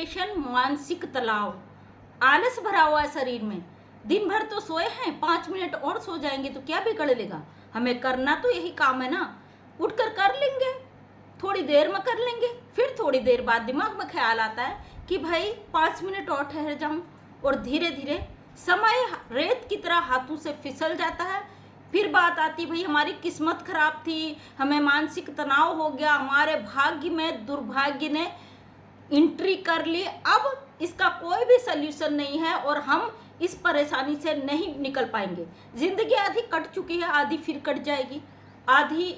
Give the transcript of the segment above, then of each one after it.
Tension, मानसिक तनाव, आलस भरा हुआ है शरीर में। दिन भर तो सोए हैं, 5 मिनट और सो जाएंगे तो क्या बिगड़ लेगा। हमें करना तो यही काम है ना, उठकर कर लेंगे, थोड़ी देर में कर लेंगे। फिर थोड़ी देर बाद दिमाग में ख्याल आता है कि भाई 5 मिनट और ठहर जाऊं, और धीरे धीरे समय रेत की तरह हाथों से फिसल जाता है। फिर बात आती, भाई हमारी किस्मत खराब थी, हमें मानसिक तनाव हो गया, हमारे भाग्य में दुर्भाग्य ने एंट्री कर ली। अब इसका कोई भी सल्यूशन नहीं है और हम इस परेशानी से नहीं निकल पाएंगे। जिंदगी आधी कट चुकी है, आधी फिर कट जाएगी। आधी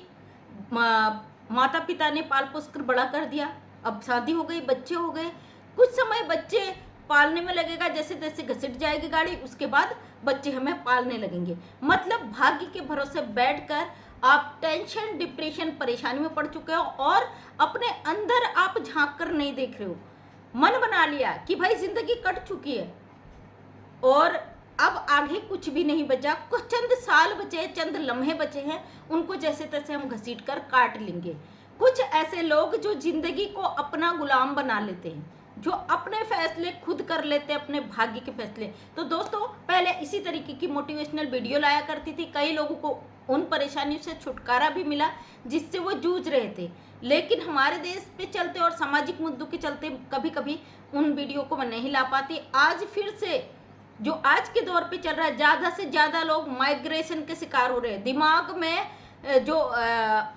माता पिता ने पाल पोस कर बड़ा कर दिया, अब शादी हो गई, बच्चे हो गए, कुछ समय बच्चे पालने में लगेगा, जैसे तैसे घसीट जाएगी गाड़ी, उसके बाद बच्चे हमें पालने लगेंगे। मतलब भाग्य के भरोसे बैठकर आप टेंशन, डिप्रेशन, परेशानी में पड़ चुके हो और अपने अंदर आप झांक कर नहीं देख रहे हो। मन बना लिया कि भाई जिंदगी कट चुकी है और अब आगे कुछ भी नहीं बचा, कुछ चंद साल बचे, चंद लम्हे बचे हैं, उनको जैसे तैसे हम घसीट कर काट लेंगे। कुछ ऐसे लोग जो जिंदगी को अपना गुलाम बना लेते हैं, जो अपने फैसले खुद कर लेते हैं, अपने भाग्य के फैसले। तो दोस्तों, पहले इसी तरीके की मोटिवेशनल वीडियो लाया करती थी, कई लोगों को उन परेशानियों से छुटकारा भी मिला जिससे वो जूझ रहे थे। लेकिन हमारे देश पे चलते और सामाजिक मुद्दों के चलते कभी कभी उन वीडियो को मैं नहीं ला पाती। आज फिर से जो आज के दौर पे चल रहा है, ज़्यादा से ज़्यादा लोग माइग्रेशन के शिकार हो रहे हैं, दिमाग में जो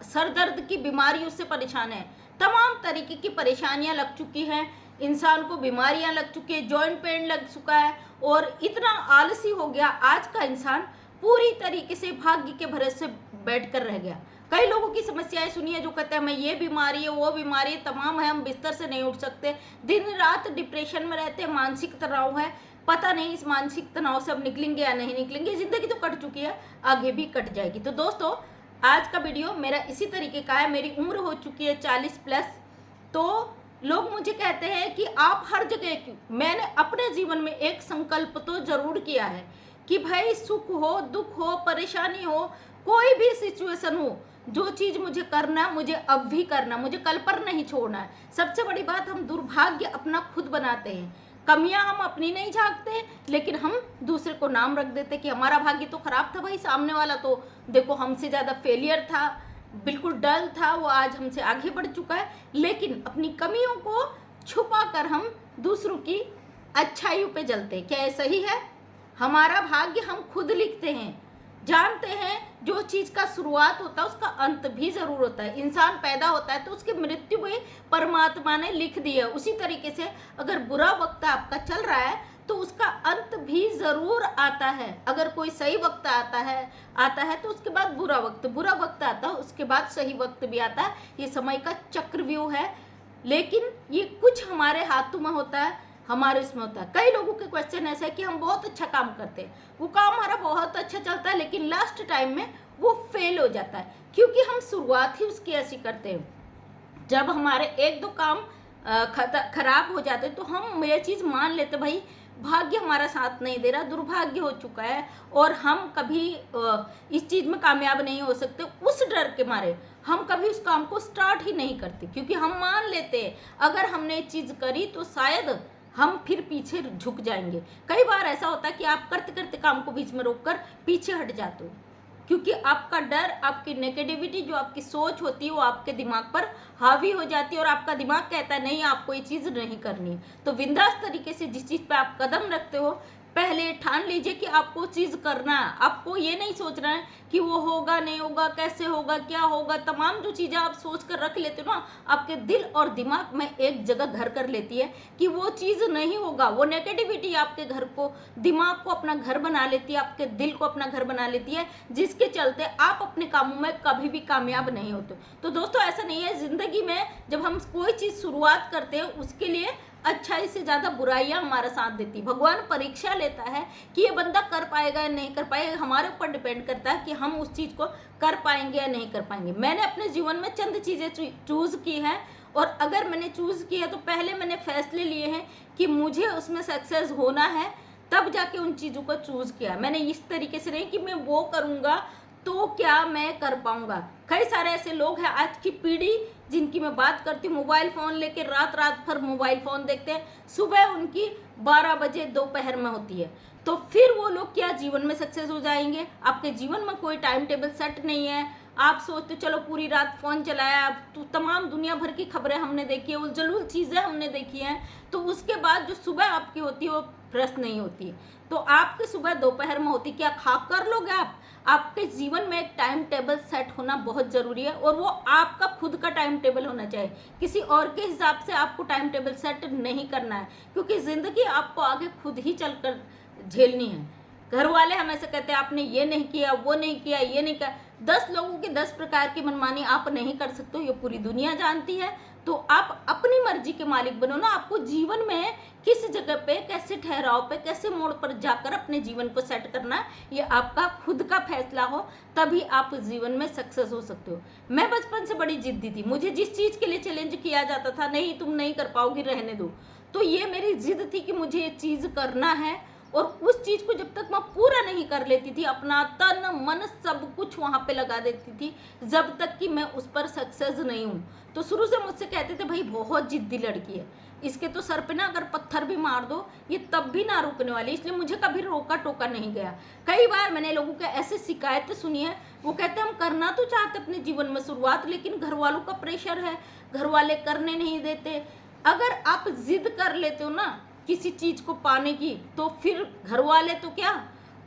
सर दर्द की बीमारियों से परेशान है, तमाम तरीके की परेशानियां लग चुकी हैं, इंसान को बीमारियां लग चुकी है, जॉइंट पेन लग चुका है और इतना आलसी हो गया आज का इंसान, पूरी तरीके से भाग्य के भरोसे बैठ कर रह गया। कई लोगों की समस्याएं सुनिए जो कहते हैं हमें ये बीमारी है, वो बीमारी है, तमाम है, हम बिस्तर से नहीं उठ सकते, दिन रात डिप्रेशन में रहते हैं, मानसिक तनाव है, पता नहीं इस मानसिक तनाव से अब निकलेंगे या नहीं निकलेंगे। जिंदगी तो कट चुकी है, आगे भी कट जाएगी। तो दोस्तों, आज का वीडियो मेरा इसी तरीके का है। मेरी उम्र हो चुकी है 40+। तो लोग मुझे कहते हैं कि आप हर जगह क्यों। मैंने अपने जीवन में एक संकल्प तो जरूर किया है कि भाई सुख हो, दुख हो, परेशानी हो, कोई भी सिचुएशन हो, जो चीज़ मुझे करना है मुझे अब भी करना, मुझे कल पर नहीं छोड़ना है। सबसे बड़ी बात, हम दुर्भाग्य अपना खुद बनाते हैं, कमियां हम अपनी नहीं झांकते, लेकिन हम दूसरे को नाम रख देते कि हमारा भाग्य तो खराब था, भाई सामने वाला तो देखो हमसे ज़्यादा फेलियर था, बिल्कुल डल था, वो आज हमसे आगे बढ़ चुका है। लेकिन अपनी कमियों को छुपा कर हम दूसरों की अच्छाइयों पे जलते हैं। क्या ये सही है? हमारा भाग्य हम खुद लिखते हैं, जानते हैं जो चीज़ का शुरुआत होता है उसका अंत भी ज़रूर होता है। इंसान पैदा होता है तो उसकी मृत्यु भी परमात्मा ने लिख दी है। उसी तरीके से अगर बुरा वक्त आपका चल रहा है तो उसका अंत भी ज़रूर आता है। अगर कोई सही वक्त आता है तो उसके बाद बुरा वक्त आता है, उसके बाद सही वक्त भी आता है। ये समय का चक्रव्यूह है, लेकिन ये कुछ हमारे हाथों में होता है, हमारे इसमें होता है। कई लोगों के क्वेश्चन ऐसा है कि हम बहुत अच्छा काम करते हैं, वो काम हमारा बहुत अच्छा चलता है, लेकिन लास्ट टाइम में वो फेल हो जाता है, क्योंकि हम शुरुआत ही उसकी ऐसी करते हैं। जब हमारे एक दो काम खराब हो जाते तो हम ये चीज़ मान लेते, भाई भाग्य हमारा साथ नहीं दे रहा, दुर्भाग्य हो चुका है और हम कभी इस चीज़ में कामयाब नहीं हो सकते। उस डर के मारे हम कभी उस काम को स्टार्ट ही नहीं करते, क्योंकि हम मान लेते हैं अगर हमने ये चीज़ करी तो शायद हम फिर पीछे झुक जाएंगे। कई बार ऐसा होता है कि आप करते करते काम को बीच में रोककर पीछे हट जाते हो, क्योंकि आपका डर, आपकी नेगेटिविटी, जो आपकी सोच होती है वो आपके दिमाग पर हावी हो जाती है और आपका दिमाग कहता है नहीं, आपको ये चीज़ नहीं करनी है। तो बिंदास तरीके से जिस चीज़ पे आप कदम रखते हो, पहले ठान लीजिए कि आपको चीज़ करना है। आपको ये नहीं सोचना है कि वो होगा नहीं होगा, कैसे होगा, क्या होगा। तमाम जो चीज़ें आप सोच कर रख लेते हो ना, आपके दिल और दिमाग में एक जगह घर कर लेती है कि वो चीज़ नहीं होगा। वो नेगेटिविटी आपके घर को, दिमाग को अपना घर बना लेती है, आपके दिल को अपना घर बना लेती है, जिसके चलते आप अपने कामों में कभी भी कामयाब नहीं होते। तो दोस्तों, ऐसा नहीं है। ज़िंदगी में जब हम कोई चीज़ शुरुआत करते हैं उसके लिए अच्छाई से ज़्यादा बुराइयां हमारा साथ देती। भगवान परीक्षा लेता है कि ये बंदा कर पाएगा या नहीं कर पाएगा। हमारे ऊपर डिपेंड करता है कि हम उस चीज़ को कर पाएंगे या नहीं कर पाएंगे। मैंने अपने जीवन में चंद चीज़ें चूज़ की हैं, और अगर मैंने चूज़ की है तो पहले मैंने फैसले लिए हैं कि मुझे उसमें सक्सेस होना है, तब जाके उन चीज़ों को चूज़ किया। मैंने इस तरीके से नहीं कि मैं वो करूँगा तो क्या मैं कर पाऊँगा। कई सारे ऐसे लोग हैं, आज की पीढ़ी जिनकी मैं बात करती हूँ, मोबाइल फ़ोन लेके रात रात भर मोबाइल फ़ोन देखते हैं, सुबह उनकी 12 बजे दोपहर में होती है। तो फिर वो लोग क्या जीवन में सक्सेस हो जाएंगे? आपके जीवन में कोई टाइम टेबल सेट नहीं है। आप सोचते चलो पूरी रात फ़ोन चलाया, तो तमाम दुनिया भर की खबरें हमने देखी है, उलझुल चीज़ें हमने देखी हैं, तो उसके बाद जो सुबह आपकी होती है वो फ्रेश नहीं होती। तो आपकी सुबह दोपहर में होती, क्या खाक कर लोगे आप? आपके जीवन में एक टाइम टेबल सेट होना बहुत ज़रूरी है, और वो आपका खुद का टाइम टेबल होना चाहिए। किसी और के हिसाब से आपको टाइम टेबल सेट नहीं करना है, क्योंकि ज़िंदगी आपको आगे खुद ही चलकर झेलनी है। घर वाले हमेशा कहते हैं आपने ये नहीं किया, वो नहीं किया, ये नहीं किया। 10 लोगों की 10 प्रकार की मनमानी आप नहीं कर सकते हो, ये पूरी दुनिया जानती है। तो आप अपनी मर्जी के मालिक बनो ना। आपको जीवन में किस जगह पे, कैसे ठहराव पे, कैसे मोड़ पर जाकर अपने जीवन को सेट करना है, ये आपका खुद का फैसला हो, तभी आप जीवन में सक्सेस हो सकते हो। मैं बचपन से बड़ी जिद्दी थी। मुझे जिस चीज़ के लिए चैलेंज किया जाता था, नहीं तुम नहीं कर पाओगी, रहने दो, तो ये मेरी जिद थी कि मुझे ये चीज़ करना है। और उस चीज़ को जब तक मैं पूरा नहीं कर लेती थी, अपना तन मन सब कुछ वहाँ पे लगा देती थी, जब तक कि मैं उस पर सक्सेस नहीं हूँ। तो शुरू से मुझसे कहते थे भाई बहुत जिद्दी लड़की है, इसके तो सर पे ना अगर पत्थर भी मार दो ये तब भी ना रुकने वाली, इसलिए मुझे कभी रोका टोका नहीं गया। कई बार मैंने लोगों के ऐसे शिकायतें सुनी है, वो कहते हैं हम करना तो चाहते अपने जीवन में शुरुआत, लेकिन घर वालों का प्रेशर है, घर वाले करने नहीं देते। अगर आप जिद कर लेते हो ना किसी चीज को पाने की, तो फिर घर वाले तो क्या,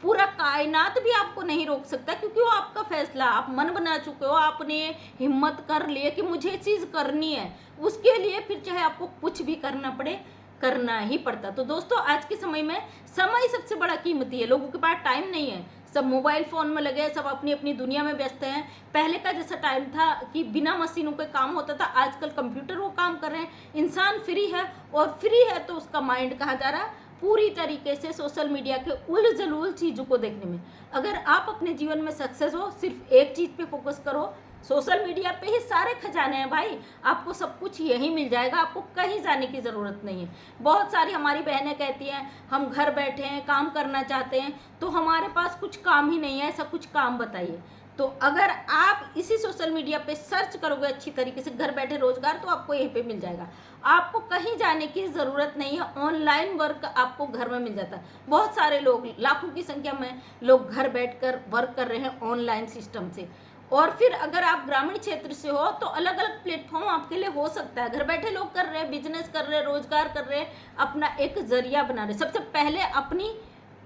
पूरा कायनात भी आपको नहीं रोक सकता, क्योंकि वो आपका फैसला, आप मन बना चुके हो, आपने हिम्मत कर लिए कि मुझे चीज करनी है, उसके लिए फिर चाहे आपको कुछ भी करना पड़े, करना ही पड़ता। तो दोस्तों आज के समय में समय सबसे बड़ा कीमती है। लोगों के पास टाइम नहीं है, सब मोबाइल फ़ोन में लगे हैं, सब अपनी अपनी दुनिया में व्यस्त हैं। पहले का जैसा टाइम था कि बिना मशीनों के काम होता था, आजकल कंप्यूटर वो काम कर रहे हैं। इंसान फ्री है, और फ्री है तो उसका माइंड कहाँ जा रहा है, पूरी तरीके से सोशल मीडिया के उल जलूल चीज़ों को देखने में। अगर आप अपने जीवन में सक्सेस हो, सिर्फ एक चीज़ पे फोकस करो, सोशल मीडिया पे ही सारे खजाने हैं भाई, आपको सब कुछ यहीं मिल जाएगा, आपको कहीं जाने की ज़रूरत नहीं है। बहुत सारी हमारी बहनें कहती हैं हम घर बैठे हैं, काम करना चाहते हैं, तो हमारे पास कुछ काम ही नहीं है, ऐसा कुछ काम बताइए। तो अगर आप इसी सोशल मीडिया पे सर्च करोगे अच्छी तरीके से, घर बैठे रोजगार, तो आपको यहीं पे मिल जाएगा। आपको कहीं जाने की ज़रूरत नहीं है, ऑनलाइन वर्क आपको घर में मिल जाता है। बहुत सारे लोग, लाखों की संख्या में लोग घर बैठकर वर्क कर रहे हैं ऑनलाइन सिस्टम से। और फिर अगर आप ग्रामीण क्षेत्र से हो तो अलग अलग प्लेटफॉर्म आपके लिए हो सकता है। घर बैठे लोग कर रहे हैं, बिजनेस कर रहे हैं, रोजगार कर रहे हैं, अपना एक जरिया बना रहे हैं। सबसे पहले अपनी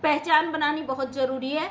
पहचान बनानी बहुत ज़रूरी है,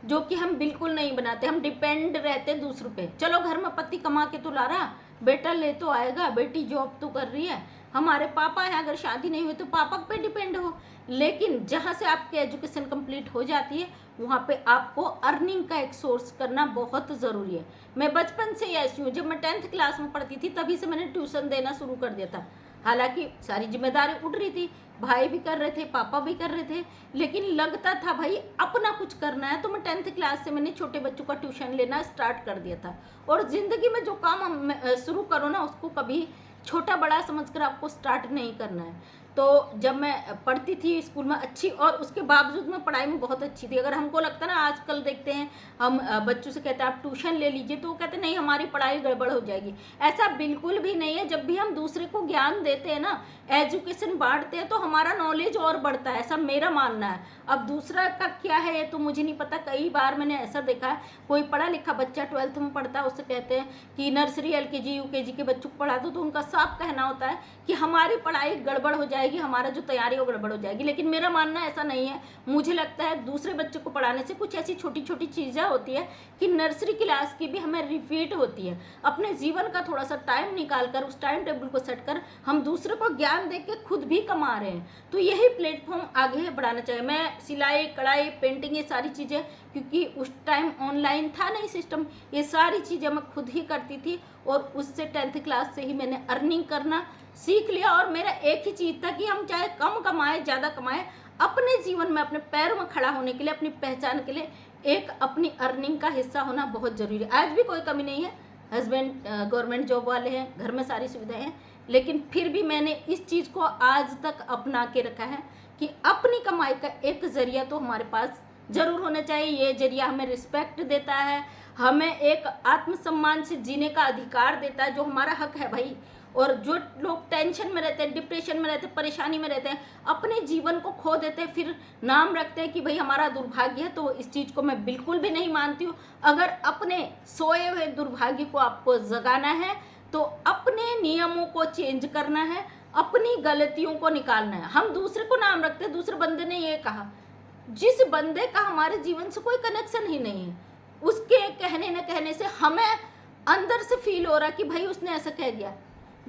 जो कि हम बिल्कुल नहीं बनाते। हम डिपेंड रहते हैं दूसरों पे। चलो घर में पति कमा के तो ला रहा, बेटा ले तो आएगा, बेटी जॉब तो कर रही है, हमारे पापा हैं, अगर शादी नहीं हुई तो पापा पे डिपेंड हो। लेकिन जहाँ से आपकी एजुकेशन कंप्लीट हो जाती है, वहाँ पे आपको अर्निंग का एक सोर्स करना बहुत ज़रूरी है। मैं बचपन से ही ऐसी हूँ, जब मैं 10th क्लास में पढ़ती थी तभी से मैंने ट्यूशन देना शुरू कर दिया था। हालांकि सारी जिम्मेदारी उठ रही थी, भाई भी कर रहे थे, पापा भी कर रहे थे, लेकिन लगता था भाई अपना कुछ करना है, तो मैं 10th क्लास से मैंने छोटे बच्चों का ट्यूशन लेना स्टार्ट कर दिया था। और ज़िंदगी में जो काम शुरू करो ना, उसको कभी छोटा बड़ा समझकर आपको स्टार्ट नहीं करना है। तो जब मैं पढ़ती थी स्कूल में अच्छी, और उसके बावजूद मैं पढ़ाई में बहुत अच्छी थी। अगर हमको लगता ना, आजकल देखते हैं हम बच्चों से कहते हैं आप ट्यूशन ले लीजिए, तो वो कहते नहीं हमारी पढ़ाई गड़बड़ हो जाएगी। ऐसा बिल्कुल भी नहीं है। जब भी हम दूसरे को ज्ञान देते हैं ना, एजुकेशन बांटते हैं, तो हमारा नॉलेज और बढ़ता है, ऐसा मेरा मानना है। अब दूसरा का क्या है ये तो मुझे नहीं पता। कई बार मैंने ऐसा देखा है, कोई पढ़ा लिखा बच्चा 12th में पढ़ता है, उससे कहते हैं कि नर्सरी LKG UKG के बच्चों को पढ़ा दो, तो उनका साफ कहना होता है कि हमारी पढ़ाई गड़बड़ हो जाएगी, हमारा जो तैयारी हो गड़बड़ हो जाएगी। लेकिन मेरा मानना ऐसा नहीं है। मुझे लगता है दूसरे बच्चों को पढ़ाने से कुछ ऐसी छोटी छोटी चीज़ें होती है कि नर्सरी क्लास की भी हमें रिपीट होती है। अपने जीवन का थोड़ा सा टाइम निकाल कर, उस टाइम टेबल को सेट कर, हम दूसरे को ज्ञान दे के खुद भी कमा रहे हैं। तो यही प्लेटफॉर्म आगे बढ़ाना चाहिए। मैं सिलाई कढ़ाई पेंटिंग ये सारी चीज़ें, क्योंकि उस टाइम ऑनलाइन था नहीं सिस्टम, ये सारी चीज़ें मैं खुद ही करती थी, और उससे 10th क्लास से ही मैंने अर्निंग करना सीख लिया। और मेरा एक ही चीज़ था कि हम चाहे कम कमाएं ज़्यादा कमाएं, अपने जीवन में अपने पैरों में खड़ा होने के लिए, अपनी पहचान के लिए एक अपनी अर्निंग का हिस्सा होना बहुत ज़रूरी है। आज भी कोई कमी नहीं है, हस्बैंड गवर्नमेंट जॉब वाले हैं, घर में सारी सुविधाएं हैं, लेकिन फिर भी मैंने इस चीज़ को आज तक अपना के रखा है कि अपनी कमाई का एक ज़रिया तो हमारे पास जरूर होना चाहिए। ये जरिया हमें रिस्पेक्ट देता है, हमें एक आत्मसम्मान से जीने का अधिकार देता है, जो हमारा हक है भाई। और जो लोग टेंशन में रहते हैं, डिप्रेशन में रहते हैं, परेशानी में रहते हैं, अपने जीवन को खो देते हैं, फिर नाम रखते हैं कि भाई हमारा दुर्भाग्य है, तो इस चीज़ को मैं बिल्कुल भी नहीं मानती हूँ। अगर अपने सोए हुए दुर्भाग्य को आपको जगाना है तो अपने नियमों को चेंज करना है, अपनी गलतियों को निकालना है। हम दूसरे को नाम रखते हैं, दूसरे बंदे ने ये कहा, जिस बंदे का हमारे जीवन से कोई कनेक्शन ही नहीं है, उसके कहने न कहने से हमें अंदर से फील हो रहा कि भाई उसने ऐसा कह दिया।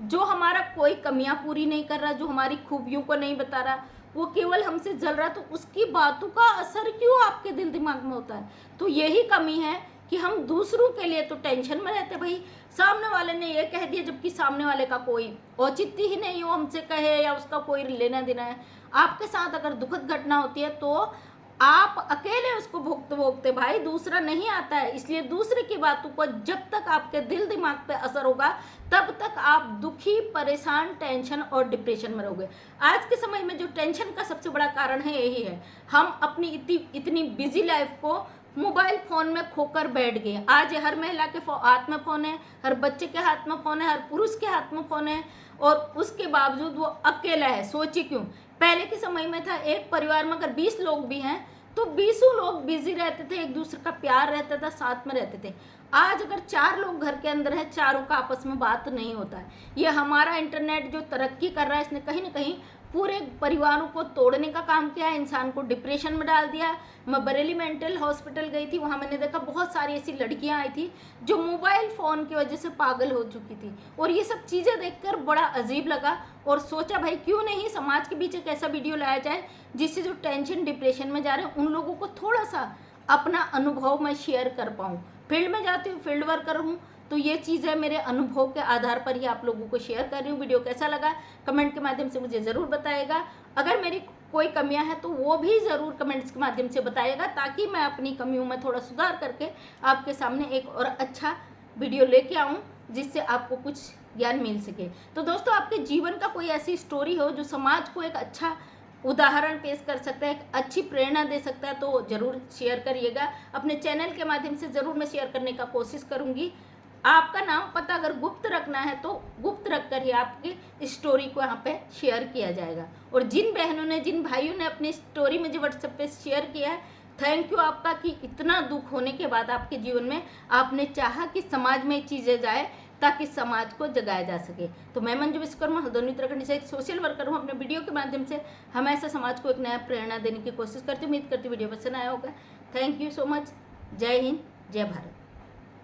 जो हमारा कोई कमियां पूरी नहीं कर रहा, जो हमारी खूबियों को नहीं बता रहा, वो केवल हमसे जल रहा, तो उसकी बातों का असर क्यों आपके दिल दिमाग में होता है? तो यही कमी है कि हम दूसरों के लिए तो टेंशन में रहते, भाई सामने वाले ने ये कह दिया, जबकि सामने वाले का कोई औचित्य ही नहीं हो हमसे कहे, या उसका कोई लेना देना है। आपके साथ अगर दुखद घटना होती है तो आप अकेले उसको भोगते भोगते, भाई दूसरा नहीं आता है। इसलिए दूसरे की बातों को जब तक आपके दिल दिमाग पे असर होगा, तब तक आप दुखी, परेशान, टेंशन और डिप्रेशन में रहोगे। आज के समय में जो टेंशन का सबसे बड़ा कारण है यही है, हम अपनी इतनी बिजी लाइफ को मोबाइल फ़ोन में खोकर बैठ गए। आज हर महिला के हाथ में फ़ोन है, हर बच्चे के हाथ में फ़ोन है, हर पुरुष के हाथ में फ़ोन है, और उसके बावजूद वो अकेला है। सोचिए क्यों? पहले के समय में था, एक परिवार में अगर 20 लोग भी हैं तो 20 लोग बिजी रहते थे, एक दूसरे का प्यार रहता था, साथ में रहते थे। आज अगर 4 लोग घर के अंदर है, चारों का आपस में बात नहीं होता है। ये हमारा इंटरनेट जो तरक्की कर रहा है, इसने कहीं ना कहीं पूरे परिवारों को तोड़ने का काम किया है, इंसान को डिप्रेशन में डाल दिया है। मैं बरेली मेंटल हॉस्पिटल गई थी, वहाँ मैंने देखा बहुत सारी ऐसी लड़कियाँ आई थी जो मोबाइल फ़ोन की वजह से पागल हो चुकी थी। और ये सब चीज़ें देखकर बड़ा अजीब लगा, और सोचा भाई क्यों नहीं समाज के बीच एक ऐसा वीडियो लाया जाए जिससे जो टेंशन डिप्रेशन में जा रहे हैं उन लोगों को थोड़ा सा अपना अनुभव मैं शेयर कर पाऊँ। फील्ड में जाती हूँ, फील्ड वर्कर हूँ, तो ये चीज़ें मेरे अनुभव के आधार पर ही आप लोगों को शेयर कर रही हूँ। वीडियो कैसा लगा कमेंट के माध्यम से मुझे ज़रूर बताइएगा। अगर मेरी कोई कमियां हैं तो वो भी ज़रूर कमेंट्स के माध्यम से बताइएगा, ताकि मैं अपनी कमियों में थोड़ा सुधार करके आपके सामने एक और अच्छा वीडियो लेके आऊँ, जिससे आपको कुछ ज्ञान मिल सके। तो दोस्तों, आपके जीवन का कोई ऐसी स्टोरी हो जो समाज को एक अच्छा उदाहरण पेश कर सकता है, एक अच्छी प्रेरणा दे सकता है, तो ज़रूर शेयर करिएगा। अपने चैनल के माध्यम से ज़रूर मैं शेयर करने का कोशिश करूँगी। आपका नाम पता अगर गुप्त रखना है तो गुप्त रखकर ही आपकी स्टोरी को यहाँ पे शेयर किया जाएगा। और जिन बहनों ने, जिन भाइयों ने अपनी स्टोरी मुझे व्हाट्सएप पे शेयर किया है, थैंक यू आपका, कि इतना दुख होने के बाद आपके जीवन में आपने चाहा कि समाज में चीज़ें जाए ताकि समाज को जगाया जा सके। तो मैं मंजू विश्वकर्मा हल्द्वानी उत्तराखंड से एक सोशल वर्कर हूँ। अपने वीडियो के माध्यम से हमेशा समाज को एक नया प्रेरणा देने की कोशिश करती हूँ। उम्मीद करती हूँ वीडियो पसंद आया होगा। Thank you so much. जय हिंद, जय भारत।